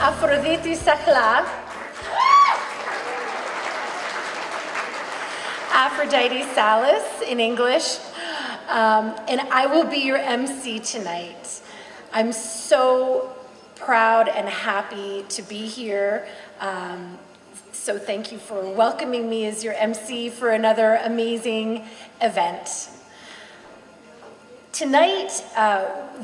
Aphrodite Sakla, Aphrodite Salas in English, and I will be your MC tonight. I'm so proud and happy to be here. So thank you for welcoming me as your MC for another amazing event. Tonight,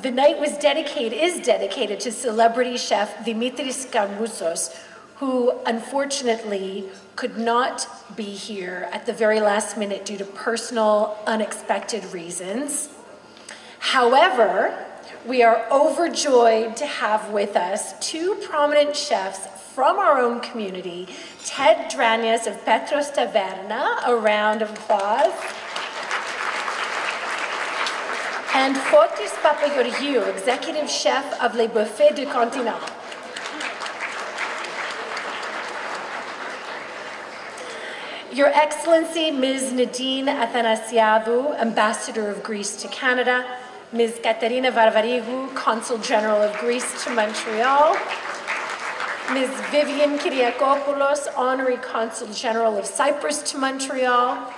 the night is dedicated to celebrity chef Dimitris Kamoutsos, who unfortunately could not be here at the very last minute due to personal, unexpected reasons. However, we are overjoyed to have with us two prominent chefs from our own community, Ted Dranius of Petros Taverna, a round of applause, and Fotis Papageorgiou, executive chef of Les Buffets du Continent. Your Excellency, Ms. Nadine Athanasiadou, Ambassador of Greece to Canada, Ms. Katerina Varvarigou, Consul General of Greece to Montreal, Ms. Vivian Kyriakopoulos, Honorary Consul General of Cyprus to Montreal,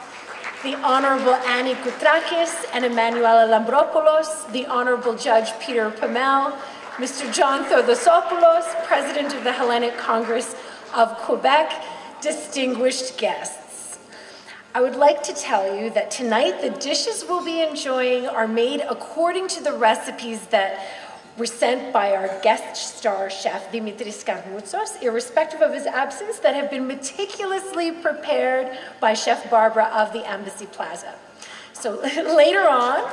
the Honorable Annie Koutrakis and Emmanuela Lambropoulos, the Honorable Judge Peter Pamel, Mr. John Thodosopoulos, President of the Hellenic Congress of Quebec, distinguished guests. I would like to tell you that tonight the dishes we'll be enjoying are made according to the recipes that were sent by our guest star chef, Dimitris Kamoutsos, irrespective of his absence, that have been meticulously prepared by Chef Barbara of the Embassy Plaza. So later on,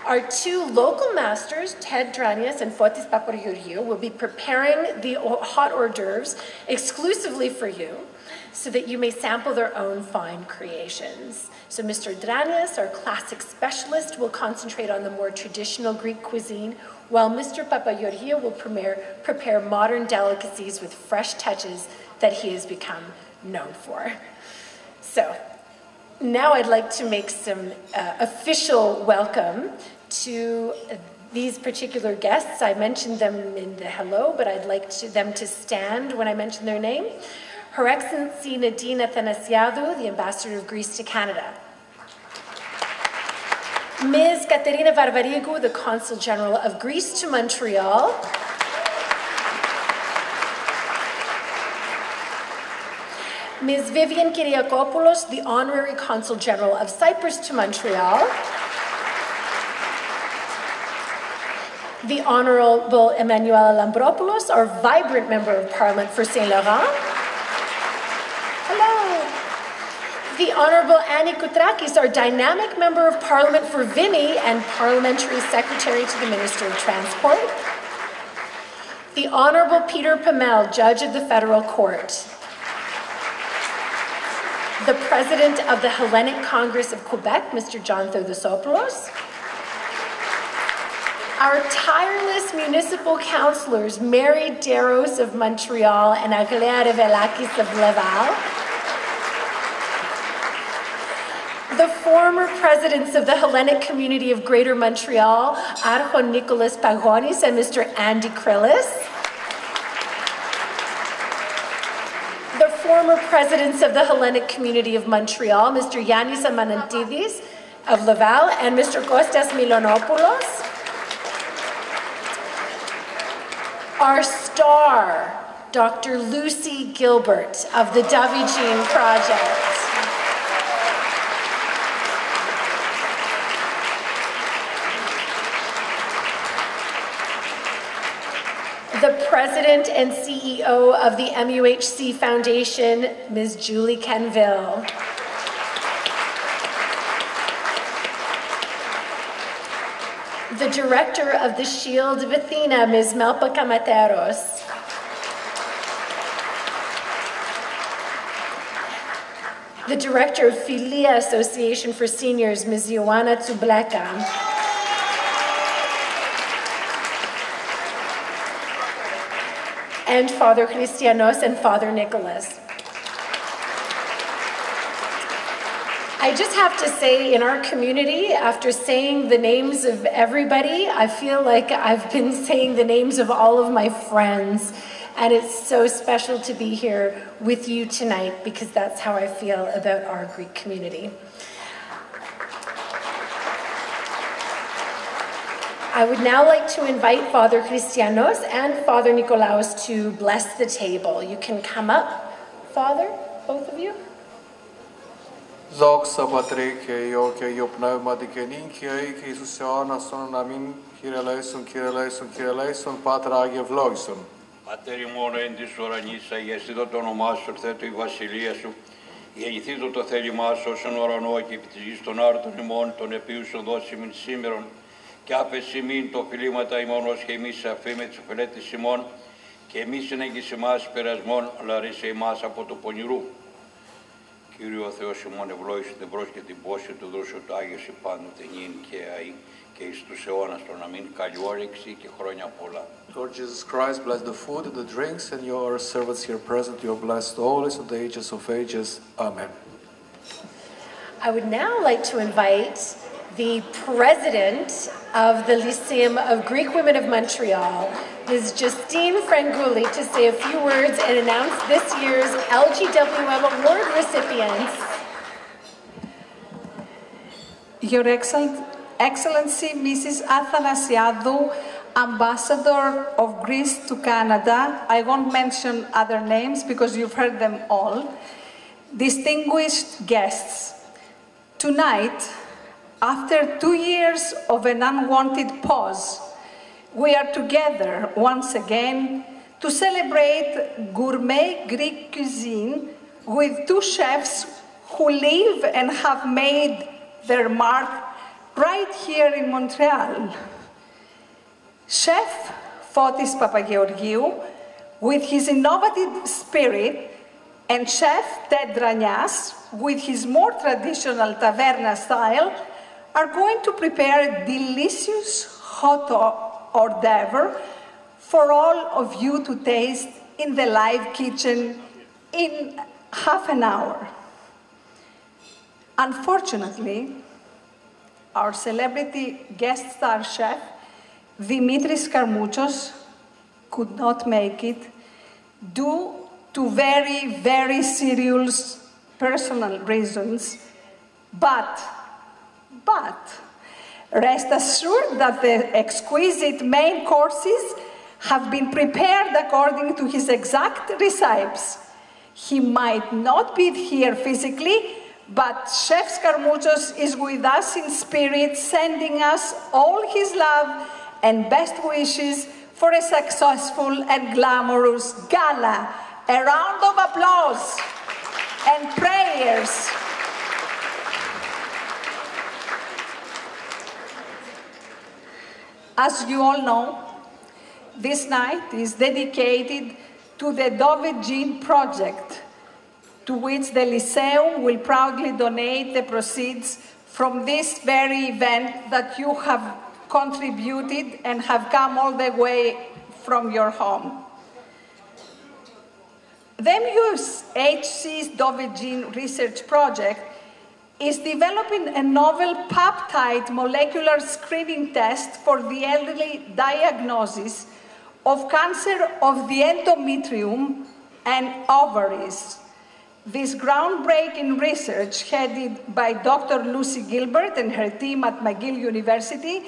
our two local masters, Ted Dranius and Fotis Papageorgiou, will be preparing the hot hors d'oeuvres exclusively for you so that you may sample their own fine creations. So Mr. Dranius, our classic specialist, will concentrate on the more traditional Greek cuisine, while Mr. Papageorgiou will prepare modern delicacies with fresh touches that he has become known for. So now I'd like to make some official welcome to these particular guests. I mentioned them in the hello, but I'd like them to stand when I mention their name. Her Excellency Nadine Athanasiadou, the Ambassador of Greece to Canada. Ms. Katerina Varvarigou, the Consul General of Greece to Montreal. Ms. Vivian Kyriakopoulos, the Honorary Consul General of Cyprus to Montreal. The Honorable Emmanuela Lambropoulos, our vibrant Member of Parliament for Saint Laurent. Hello. The Honorable Annie Koutrakis, our dynamic Member of Parliament for Vinny and Parliamentary Secretary to the Minister of Transport. The Honorable Peter Pamel, Judge of the Federal Court. The President of the Hellenic Congress of Quebec, Mr. John Thodosopoulos. Our tireless municipal councillors, Mary Darros of Montreal and Aglea Revelakis of Laval. The former presidents of the Hellenic Community of Greater Montreal, Archon Nicholas Pagonis and Mr. Andy Krillis. The former presidents of the Hellenic Community of Montreal, Mr. Yannis Amanantidis of Laval and Mr. Kostas Milonopoulos. Our star, Dr. Lucy Gilbert of the DOVEEgene Project. The President and CEO of the MUHC Foundation, Ms. Julie Canville. The Director of the Shield of Athena, Ms. Melpa Kamateros. The Director of Philia Association for Seniors, Ms. Ioana Tsubleka. And Father Christianos and Father Nicholas. I just have to say, in our community, after saying the names of everybody, I feel like I've been saying the names of all of my friends. And it's so special to be here with you tonight because that's how I feel about our Greek community. I would now like to invite Father Christianos and Father Nikolaos to bless the table. You can come up, Father, both of you. Δόξα Πατρί και Υιό και Υιό Πνεύματι και νύχια και Ιησούς αιώνας των αμήν, Κύριε ελέησον, Κύριε ελέησον, Κύριε ελέησον, Πάτρα Άγιε ευλόγησον. Πατέρ ημών εν της ουρανής, αγιαστήτω το όνομά σου, ερθέτω η βασιλεία σου, γεννηθήτω το θέλημά σου όσον ουρανό και επί της γης των άρτων ημών, των επίουσων δώσιμην σήμερον, και άφες ημίν το φιλήματα ημών ως και εμείς αφήμε τις οφελέτης ημών, και εμείς ενέγγις εμάς περασμών, αλλά ρίσε εμάς από το πονηρού. Κύριο Θεός ημών ευλόγησε την προς και την πόση του δώσου του Άγιος πάντοτε νυν και αεί και εις τους αιώνας των αμήν. Καλή όρεξη και χρόνια πολλά. Lord Jesus Christ, bless the food and the drinks, and your servants here present, you are blessed always in the ages of ages. Amen. I would now like to invite the president of the Lyceum of Greek Women of Montreal, Ms. Justine Frangouli, to say a few words and announce this year's LGWM award recipients. Your Excellency, Mrs. Athanasiadou, Ambassador of Greece to Canada. I won't mention other names because you've heard them all. Distinguished guests, tonight, after 2 years of an unwanted pause, we are together once again to celebrate gourmet Greek cuisine with 2 chefs who live and have made their mark right here in Montreal. Chef Fotis Papageorgiou, with his innovative spirit, and Chef Ted Dragnas, with his more traditional taverna style, are going to prepare a delicious hot hors d'oeuvre for all of you to taste in the live kitchen in half an hour. Unfortunately, our celebrity guest star chef, Dimitris Karmouchos, could not make it due to very, very serious personal reasons, but rest assured that the exquisite main courses have been prepared according to his exact recipes. He might not be here physically, but Chef Karmouchos is with us in spirit, sending us all his love and best wishes for a successful and glamorous gala. A round of applause and prayers. As you all know, this night is dedicated to the DOVEEgene Project, to which the Lyceum will proudly donate the proceeds from this very event that you have contributed and have come all the way from your home. The MUHC's DOVEEgene Research Project is developing a novel peptide molecular screening test for the early diagnosis of cancer of the endometrium and ovaries. This groundbreaking research, headed by Dr. Lucy Gilbert and her team at McGill University,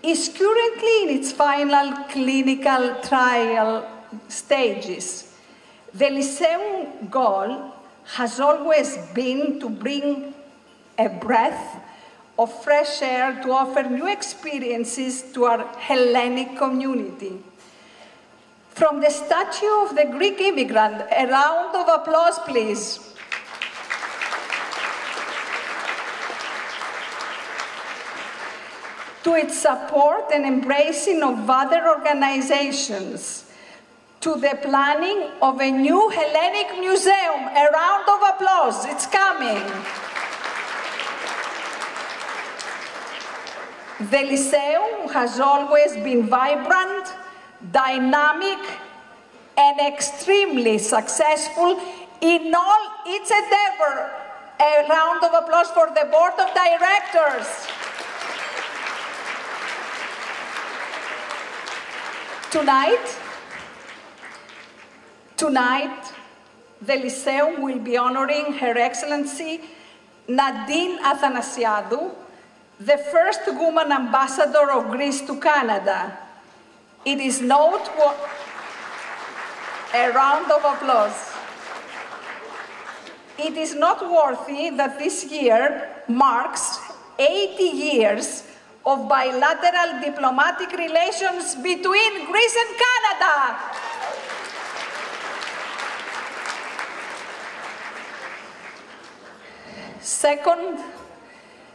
is currently in its final clinical trial stages. The Lyceum goal has always been to bring a breath of fresh air to offer new experiences to our Hellenic community. From the statue of the Greek immigrant, a round of applause, please. To its support and embracing of other organizations, to the planning of a new Hellenic museum, a round of applause, it's coming. The Lyceum has always been vibrant, dynamic, and extremely successful in all its endeavor. A round of applause for the board of directors. Tonight, Tonight, the Lyceum will be honoring Her Excellency Nadine Athanasiadou, the first woman ambassador of Greece to Canada. It is noteworthy. A round of applause. It is noteworthy that this year marks 80 years of bilateral diplomatic relations between Greece and Canada.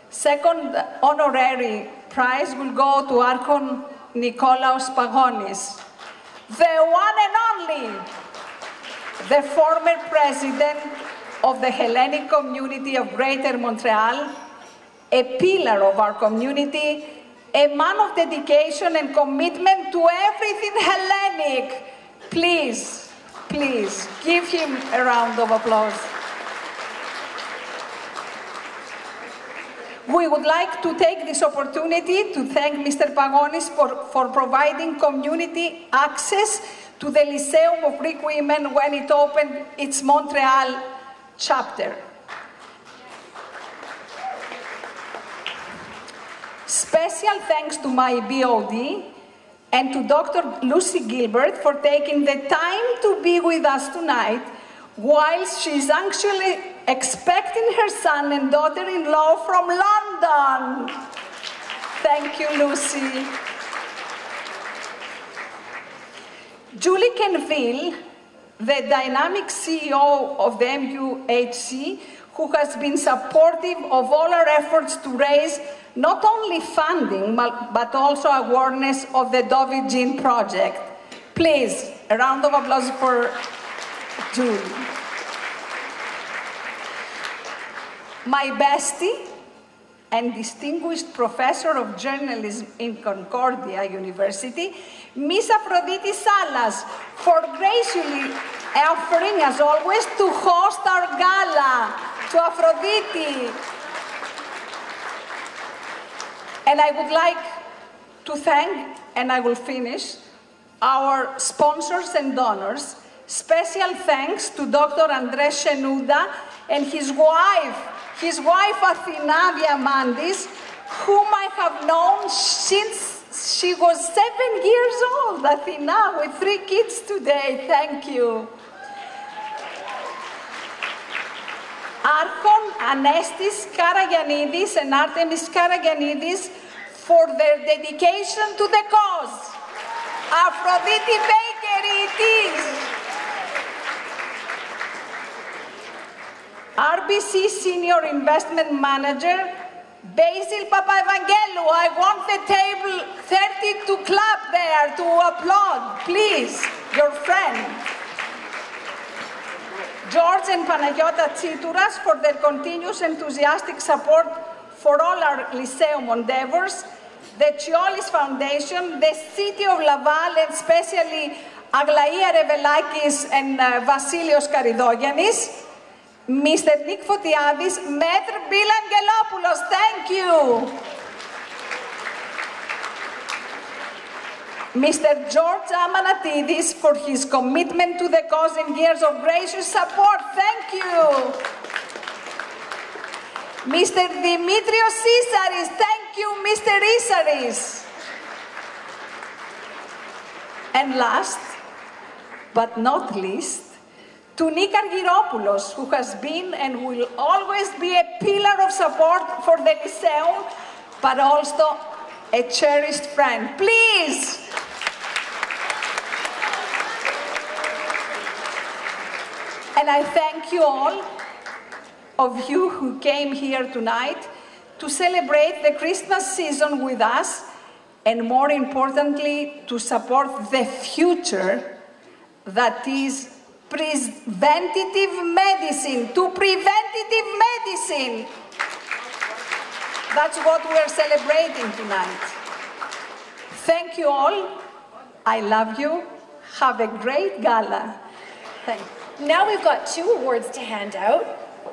Second honorary prize will go to Archon Nikolaos Pagonis, the one and only, the former president of the Hellenic community of Greater Montreal, a pillar of our community, a man of dedication and commitment to everything Hellenic. Please, please, give him a round of applause. We would like to take this opportunity to thank Mr. Pagonis for providing community access to the Lyceum of Greek Women when it opened its Montreal chapter. Special thanks to my BOD and to Dr. Lucy Gilbert for taking the time to be with us tonight whilst she's actually expecting her son and daughter-in-law from London. Thank you, Lucy. Julie Kenville, the dynamic CEO of the MUHC, who has been supportive of all our efforts to raise not only funding, but also awareness of the DOVEEgene Project. Please, a round of applause for Julie. My bestie and distinguished professor of journalism in Concordia University, Miss Aphrodite Salas, for graciously offering, as always, to host our gala. To Aphrodite. And I would like to thank, and I will finish, our sponsors and donors. Special thanks to Dr. Andres Shenuda and his wife Athina Diamandis, whom I have known since she was 7 years old. Athina, with 3 kids today. Thank you. Archon Anestis Karagianidis and Artemis Karagianidis for their dedication to the cause. Aphrodite Bakery it is. RBC Senior Investment Manager, Basil Papaevangelou. I want the table 30 to clap there, to applaud, please, your friend. George and Panagiotta Tsitouras for their continuous enthusiastic support for all our Lyceum endeavors, the Chiolis Foundation, the City of Laval, and especially Aglaia Revelakis and Vasilios Karidogiannis, Mr. Nick Fotiadis, Maitre Bill Angelopoulos, thank you. Mr. George Amanatidis for his commitment to the cause and years of gracious support. Thank you. Mr. Dimitrios Isaris. Thank you, Mr. Isaris. And last, but not least, to Nick Argyropoulos, who has been and will always be a pillar of support for the Lyceum, but also a cherished friend. Please. And I thank you all of you who came here tonight to celebrate the Christmas season with us, and more importantly, to support the future that is preventative medicine, to preventative medicine. That's what we're celebrating tonight. Thank you all. I love you. Have a great gala. Thank you. Now we've got 2 awards to hand out.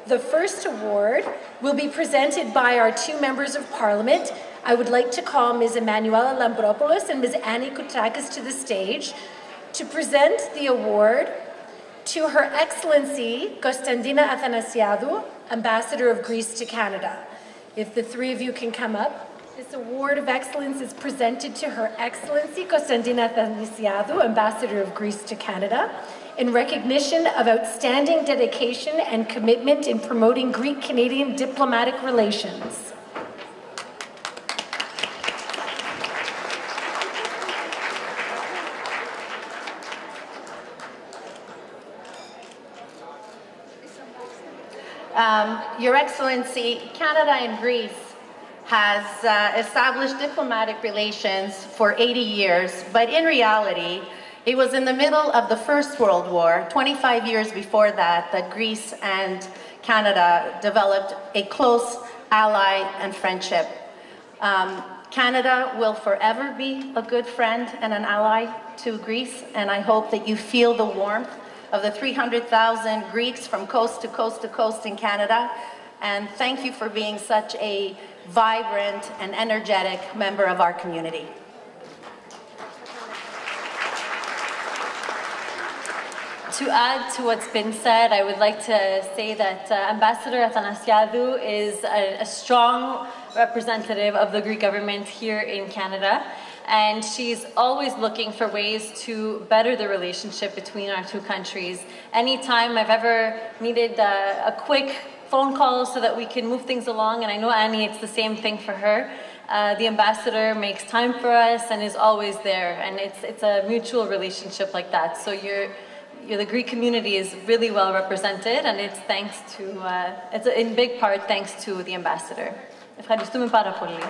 The first award will be presented by our 2 members of Parliament. I would like to call Ms. Emanuela Lambropoulos and Ms. Annie Koutrakis to the stage to present the award To Her Excellency Kostandina Athanasiadou, Ambassador of Greece to Canada. If the three of you can come up. This award of excellence is presented to Her Excellency Kostandina Athanasiadou, Ambassador of Greece to Canada, in recognition of outstanding dedication and commitment in promoting Greek-Canadian diplomatic relations. Your Excellency, Canada and Greece has established diplomatic relations for 80 years, but in reality, it was in the middle of the First World War, 25 years before that, that Greece and Canada developed a close ally and friendship. Canada will forever be a good friend and an ally to Greece, and I hope that you feel the warmth of the 300,000 Greeks from coast to coast to coast in Canada. And thank you for being such a vibrant and energetic member of our community. To add to what's been said, I would like to say that Ambassador Athanasiadou is a strong representative of the Greek government here in Canada, and she's always looking for ways to better the relationship between our two countries. Anytime I've ever needed a quick phone call so that we can move things along, and I know Annie, it's the same thing for her. The ambassador makes time for us and is always there, and it's a mutual relationship like that. So the Greek community is really well represented, and it's thanks to, it's in big part thanks to the ambassador. Ευχαριστούμε πάρα πολύ.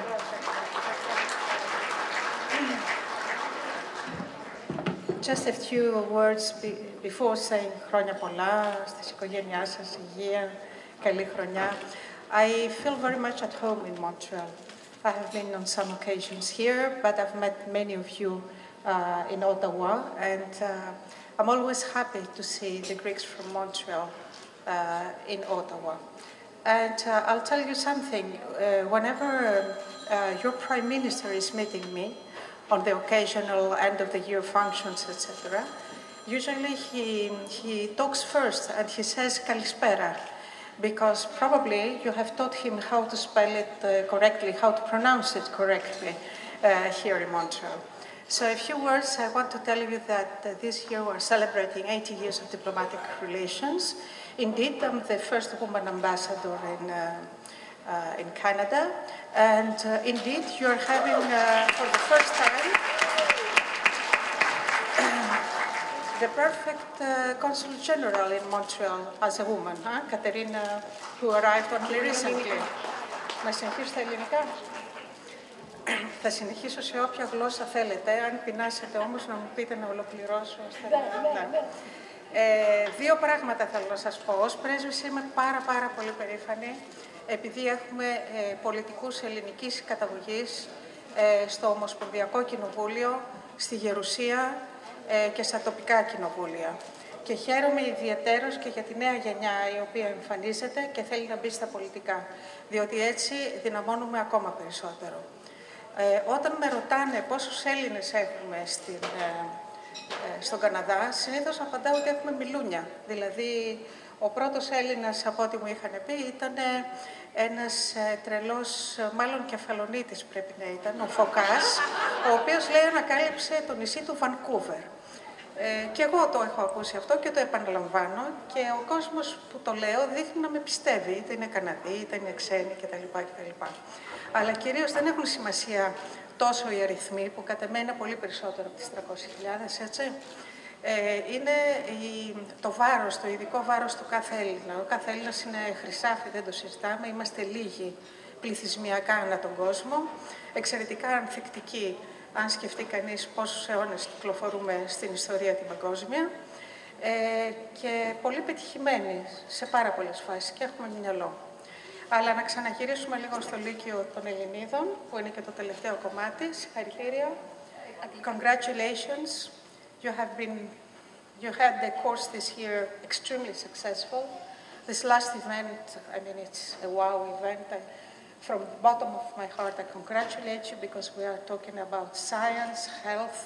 Just a few words before saying χρόνια πολλά στις οικογένειάς σας, υγεία, καλή χρονιά. I feel very much at home in Montreal. I have been on some occasions here, but I've met many of you in Ottawa, and I'm always happy to see the Greeks from Montreal in Ottawa. And I'll tell you something, whenever your Prime Minister is meeting me on the occasional end-of-the-year functions, etc., usually he talks first and he says Kalispera, because probably you have taught him how to spell it correctly, how to pronounce it correctly here in Montreal. So a few words, I want to tell you that this year we're celebrating 80 years of diplomatic relations. Indeed, I'm the first woman ambassador in Canada, and indeed you're having for the first time the perfect Consul General in Montreal as a woman, Katerina, who arrived only recently. Να συνεχίσω στα ελληνικά. Θα συνεχίσω σε όποια γλώσσα θέλετε. Αν πεινάσετε όμως να μου πείτε να ολοκληρώσω στα ελληνικά. Δύο πράγματα θέλω να σας πω. Ως πρέσβης είμαι πάρα πολύ περήφανη, επειδή έχουμε πολιτικούς ελληνικής καταγωγής στο Ομοσπονδιακό Κοινοβούλιο, στη Γερουσία και στα τοπικά κοινοβούλια. Και χαίρομαι ιδιαιτέρως και για τη νέα γενιά η οποία εμφανίζεται και θέλει να μπει στα πολιτικά, διότι έτσι δυναμώνουμε ακόμα περισσότερο. Όταν με ρωτάνε πόσους Έλληνες έχουμε στον Καναδά, συνήθως απαντάω ότι έχουμε μιλούνια. Δηλαδή, ο πρώτος Έλληνας, από ό,τι μου είχαν πει, ήταν ένας τρελός, μάλλον κεφαλονίτης πρέπει να ήταν, ο Φωκάς, ο οποίος λέει ανακάλυψε το νησί του Βανκούβερ. Και εγώ το έχω ακούσει αυτό και το επαναλαμβάνω και ο κόσμος που το λέω δείχνει να με πιστεύει, είτε είναι Καναδί, είτε είναι ξένοι κτλ. Αλλά κυρίως δεν έχουν σημασία τόσο οι αριθμοί, που κατά μένα είναι πολύ περισσότερο από τις 300.000, έτσι. Είναι το βάρος, το ειδικό βάρος του κάθε Έλληνα. Ο κάθε Έλληνας είναι χρυσάφι, δεν το συζητάμε, είμαστε λίγοι πληθυσμιακά ανά τον κόσμο, εξαιρετικά ανθεκτικοί, αν σκεφτεί κανείς πόσους αιώνες κυκλοφορούμε στην ιστορία την παγκόσμια, και πολύ πετυχημένοι σε πάρα πολλές φάσεις και έχουμε μυαλό. Αλλά να ξαναγυρίσουμε λίγο στο Λύκειο των Ελληνίδων, που είναι και το τελευταίο κομμάτι. Συγχαρητήρια. Congratulations. You had the course this year extremely successful. This last event, I mean, it's a wow event. From the bottom of my heart, I congratulate you because we are talking about science, health.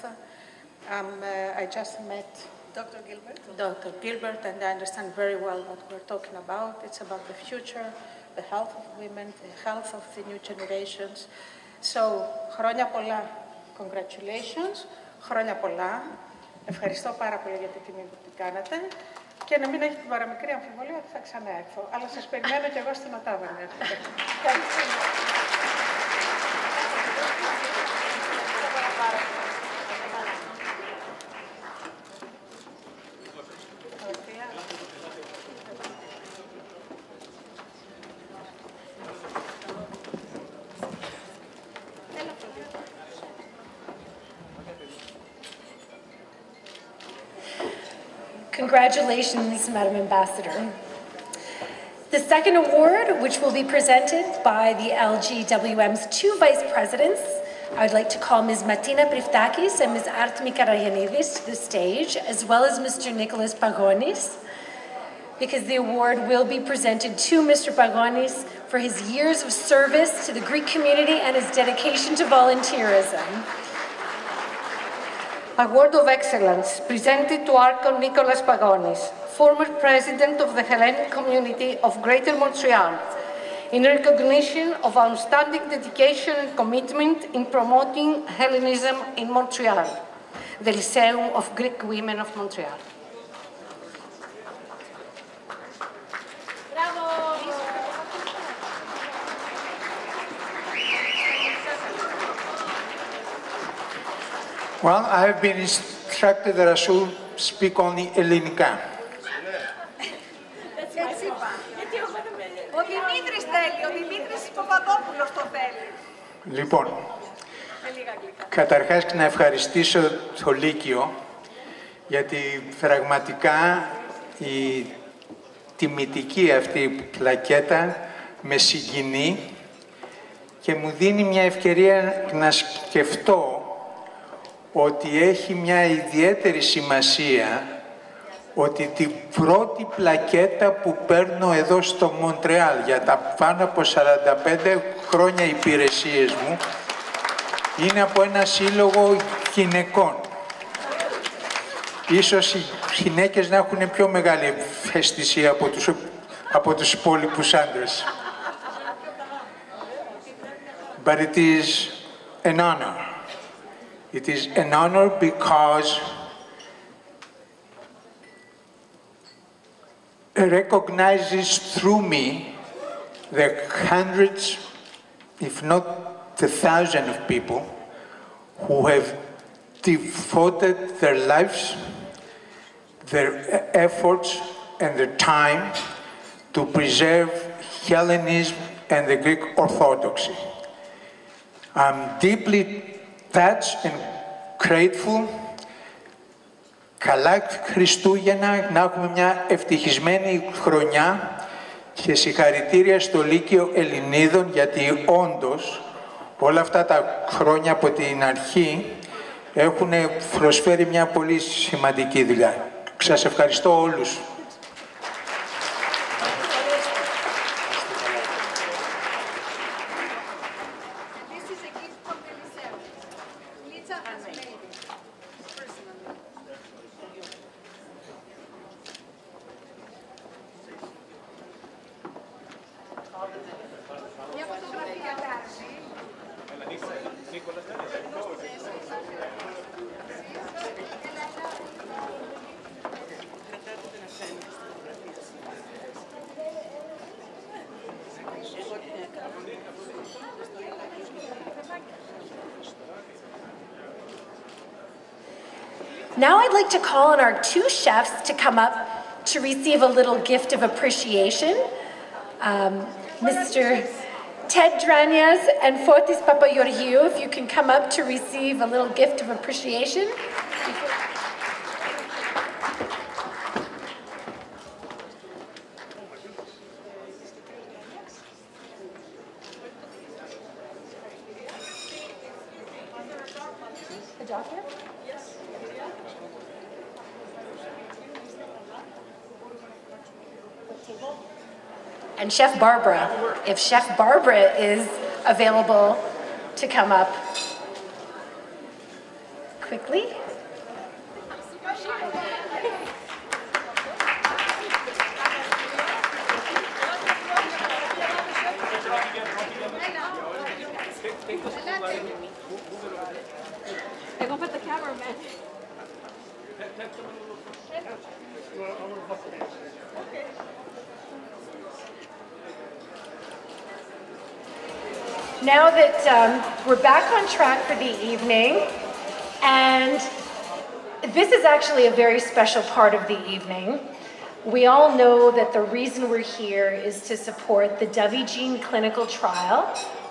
I just met Dr. Gilbert. Dr. Gilbert, and I understand very well what we're talking about. It's about the future, the health of women, the health of the new generations. So, χρόνια πολλά. Congratulations. Χρόνια πολλά. Ευχαριστώ πάρα πολύ για την τιμή που την κάνατε. Και να μην έχετε την παραμικρή αμφιβολία ότι θα ξαναέρθω. Αλλά σας περιμένω κι εγώ στην Οτάβα να έρθετε. Congratulations, Madam Ambassador. The second award, which will be presented by the LGWM's two vice presidents, I would like to call Ms. Martina Priftakis and Ms. Artemi Karayanidis to the stage, as well as Mr. Nicholas Pagonis, because the award will be presented to Mr. Pagonis for his years of service to the Greek community and his dedication to volunteerism. Award of Excellence presented to Archon Nicholas Pagonis, former President of the Hellenic Community of Greater Montreal, in recognition of outstanding dedication and commitment in promoting Hellenism in Montreal, the Lyceum of Greek Women of Montreal. Well, I have been instructed that I should speak only Ελληνικά. Ο Δημήτρης θέλει, ο Δημήτρης Παπαδόπουλος το θέλει. Λοιπόν, καταρχάς να ευχαριστήσω το Λύκειο, γιατί πραγματικά η τιμητική αυτή πλακέτα με συγκινεί και μου δίνει μια ευκαιρία να σκεφτώ ότι έχει μια ιδιαίτερη σημασία ότι την πρώτη πλακέτα που παίρνω εδώ στο Μοντρεάλ για τα πάνω από 45 χρόνια υπηρεσίες μου είναι από ένα σύλλογο γυναικών. Ίσως οι γυναίκες να έχουν πιο μεγάλη ευαισθησία από τους υπόλοιπους άντρες. But it is an honor. It is an honor because it recognizes through me the hundreds, if not the thousands of people who have devoted their lives, their efforts and their time to preserve Hellenism and the Greek Orthodoxy. I'm deeply touched and grateful. Καλά Χριστούγεννα, να έχουμε μια ευτυχισμένη χρονιά και συγχαρητήρια στο Λύκειο Ελληνίδων, γιατί όντως όλα αυτά τα χρόνια από την αρχή έχουν προσφέρει μια πολύ σημαντική δουλειά. Σας ευχαριστώ όλους. Now I'd like to call on our two chefs to come up to receive a little gift of appreciation. Mr. Ted Dranias and Fotis Papageorgiou, if you can come up to receive a little gift of appreciation. The doctor? And Chef Barbara, if Chef Barbara is available to come up quickly. Εγώ put the cameraman. Now that we're back on track for the evening, and this is actually a very special part of the evening. We all know that the reason we're here is to support the DOVEEgene clinical trial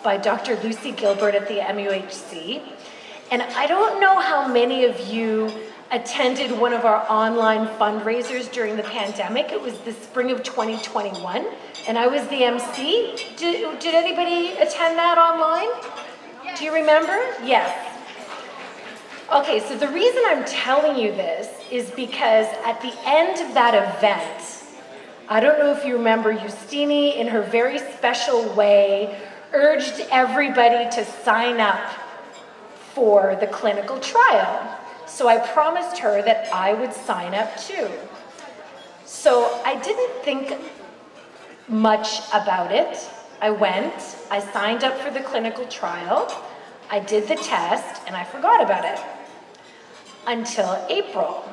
by Dr. Lucy Gilbert at the MUHC. And I don't know how many of you attended one of our online fundraisers during the pandemic. It was the spring of 2021, and I was the MC. Did anybody attend that online? Yes. Do you remember? Yes. Okay, so the reason I'm telling you this is because at the end of that event, I don't know if you remember, Justini, in her very special way, urged everybody to sign up for the clinical trial. So I promised her that I would sign up too. So I didn't think much about it. I went, I signed up for the clinical trial, I did the test, and I forgot about it. Until April,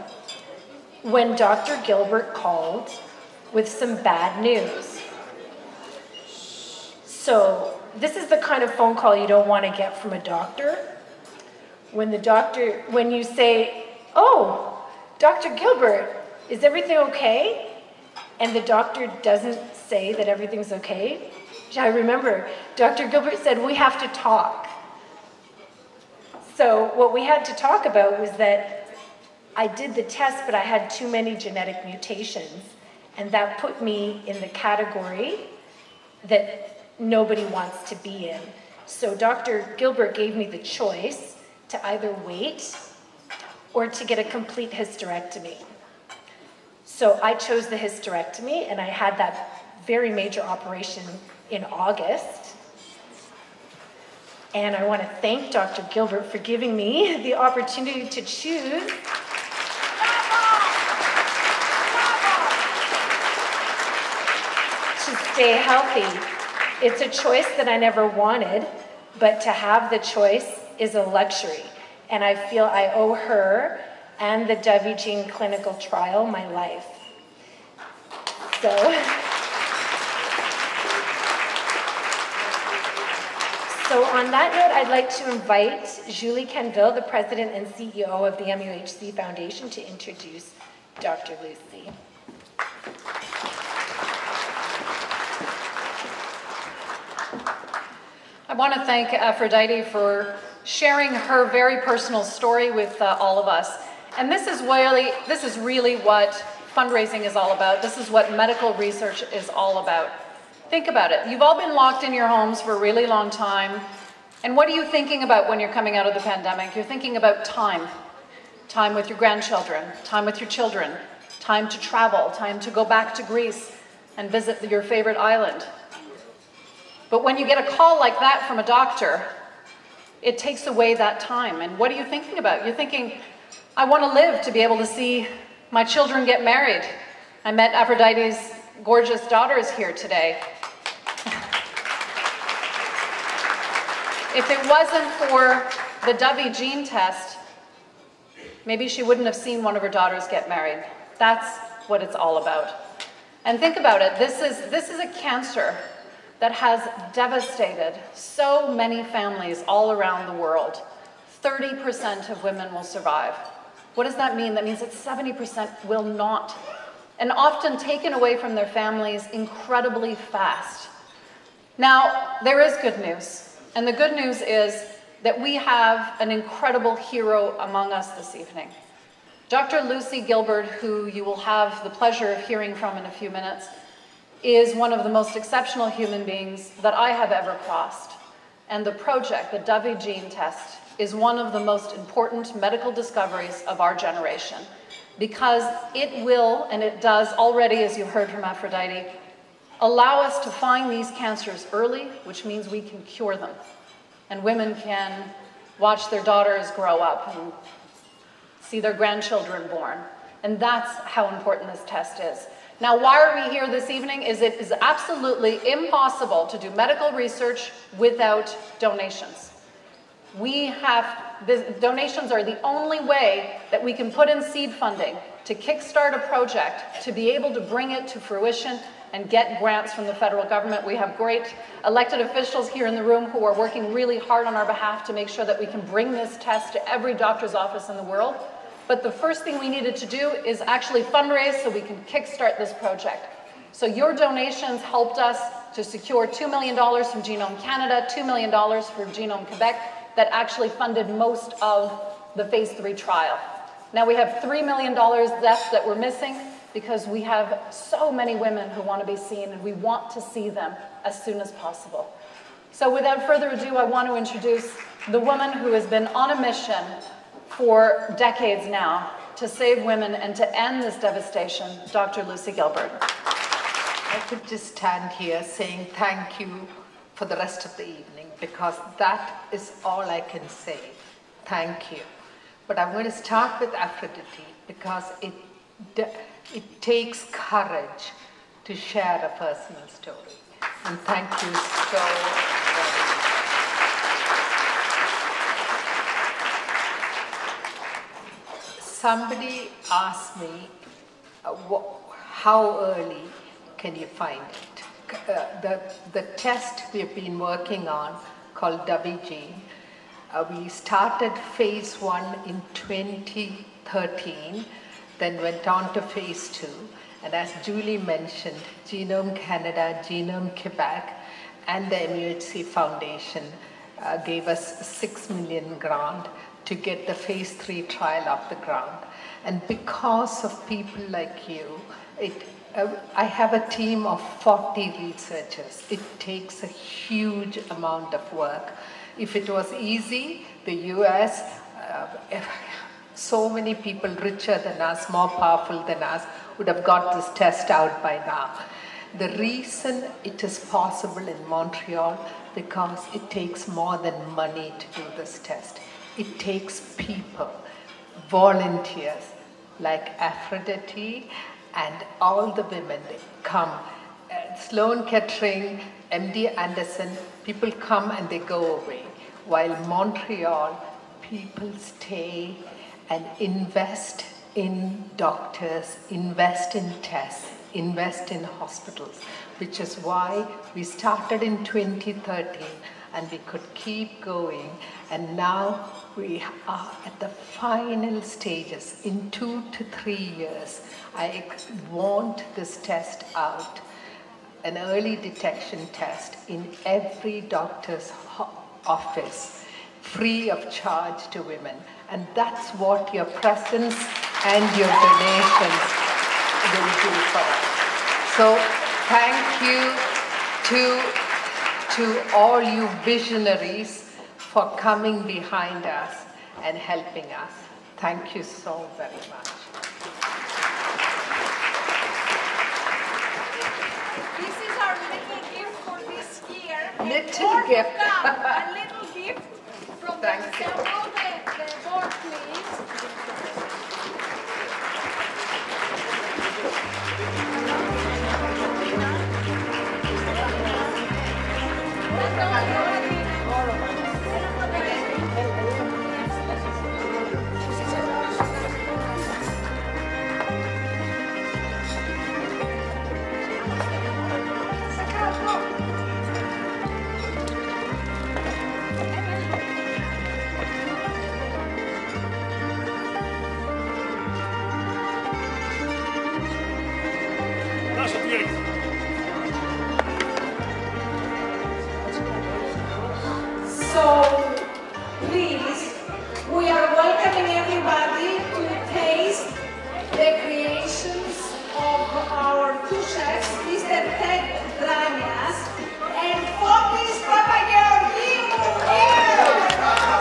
when Dr. Gilbert called with some bad news. So this is the kind of phone call you don't want to get from a doctor. When you say, "Oh, Dr. Gilbert, is everything okay?" And the doctor doesn't say that everything's okay. I remember Dr. Gilbert said, "We have to talk." So what we had to talk about was that I did the test, but I had too many genetic mutations, and that put me in the category that nobody wants to be in. So Dr. Gilbert gave me the choice to either wait or to get a complete hysterectomy. So I chose the hysterectomy, and I had that very major operation in August. And I want to thank Dr. Gilbert for giving me the opportunity to choose to stay healthy. It's a choice that I never wanted, but to have the choice is a luxury. And I feel I owe her and the DOVEEgene clinical trial my life. So on that note, I'd like to invite Julie Canville, the President and CEO of the MUHC Foundation, to introduce Dr. Lucy. I want to thank Aphrodite for sharing her very personal story with all of us. And this is really what fundraising is all about. This is what medical research is all about. Think about it. You've all been locked in your homes for a really long time. And what are you thinking about when you're coming out of the pandemic? You're thinking about time. Time with your grandchildren, time with your children, time to travel, time to go back to Greece and visit your favorite island. But when you get a call like that from a doctor, it takes away that time. And what are you thinking about? You're thinking, I want to live to be able to see my children get married. I met Aphrodite's gorgeous daughters here today. If it wasn't for the DOVEEgene test, maybe she wouldn't have seen one of her daughters get married. That's what it's all about. And think about it, this is a cancer that has devastated so many families all around the world. 30% of women will survive. What does that mean? That means that 70% will not, and often taken away from their families incredibly fast. Now, there is good news, and the good news is that we have an incredible hero among us this evening. Dr. Lucy Gilbert, who you will have the pleasure of hearing from in a few minutes, is one of the most exceptional human beings that I have ever crossed. And the project, the DOVEEgene test, is one of the most important medical discoveries of our generation, because it will, and it does already, as you heard from Aphrodite, allow us to find these cancers early, which means we can cure them. And women can watch their daughters grow up and see their grandchildren born. And that's how important this test is. Now, why are we here this evening? It is absolutely impossible to do medical research without donations. The donations are the only way that we can put in seed funding to kickstart a project, to be able to bring it to fruition and get grants from the federal government. We have great elected officials here in the room who are working really hard on our behalf to make sure that we can bring this test to every doctor's office in the world. But the first thing we needed to do is actually fundraise so we can kickstart this project. So your donations helped us to secure $2 million from Genome Canada, $2 million for Genome Quebec, that actually funded most of the phase 3 trial. Now we have $3 million left that we're missing because we have so many women who want to be seen and we want to see them as soon as possible. So without further ado, I want to introduce the woman who has been on a mission for decades now to save women and to end this devastation, Dr. Lucy Gilbert. I could just stand here saying thank you for the rest of the evening, because that is all I can say. Thank you. But I'm going to start with Aphrodite because it takes courage to share a personal story. And thank you so much. Somebody asked me, how early can you find it? The test we've been working on, called DOVEEgene, we started phase 1 in 2013, then went on to phase 2. And as Julie mentioned, Genome Canada, Genome Quebec, and the MUHC Foundation gave us a $6 million grant to get the phase 3 trial off the ground. And because of people like you, I have a team of 40 researchers. It takes a huge amount of work. If it was easy, the US, so many people richer than us, more powerful than us, would have got this test out by now. The reason it is possible in Montreal, because it takes more than money to do this test. It takes people, volunteers, like Aphrodite, and all the women, they come. Sloan Kettering, MD Anderson, people come and they go away. While Montreal, people stay and invest in doctors, invest in tests, invest in hospitals, which is why we started in 2013 and we could keep going. And now we are at the final stages. In 2 to 3 years, I want this test out, an early detection test in every doctor's office, free of charge to women. And that's what your presence and your donations will do for us. So thank you to all you visionaries for coming behind us and helping us. Thank you so very much. This is our little gift for this year. Little gift. A little gift from Thank you. the board, please. So, please, we are welcoming everybody to taste the creations of our two chefs, Mr. Ted Dranias and Fotis Papageorgiou.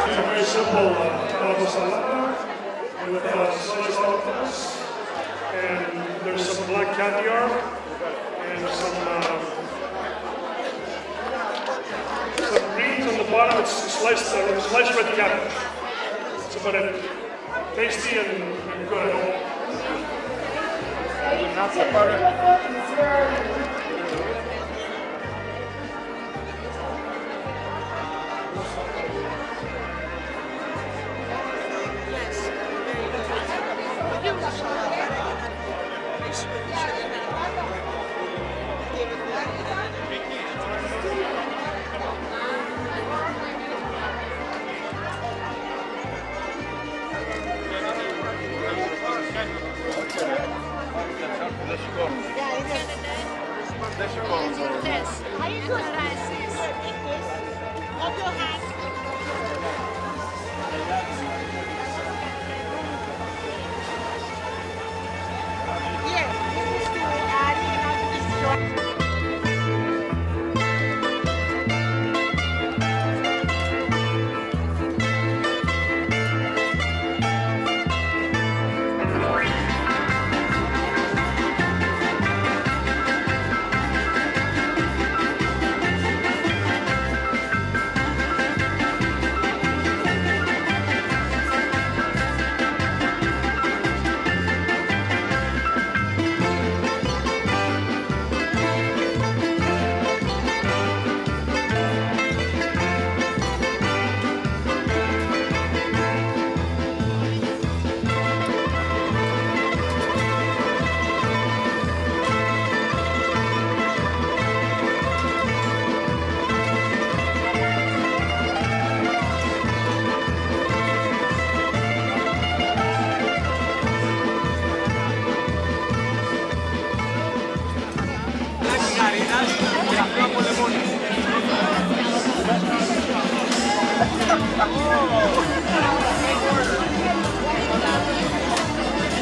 It's a very simple taco salad with sliced tomatoes, and there's some black caviar and some greens on the bottom. It's sliced red cabbage. It's about it. Tasty and good. Not the butter.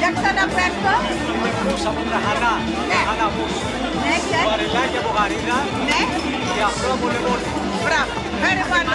Για ξαναπέφτω. Μουσα από τραχανά. Τραχανά μουσα. Ναι, και. Βαρελάκια από γαρίδα. Ναι. Και αυτό από λεμόνι. Μπράβο. Φέρε πάνω.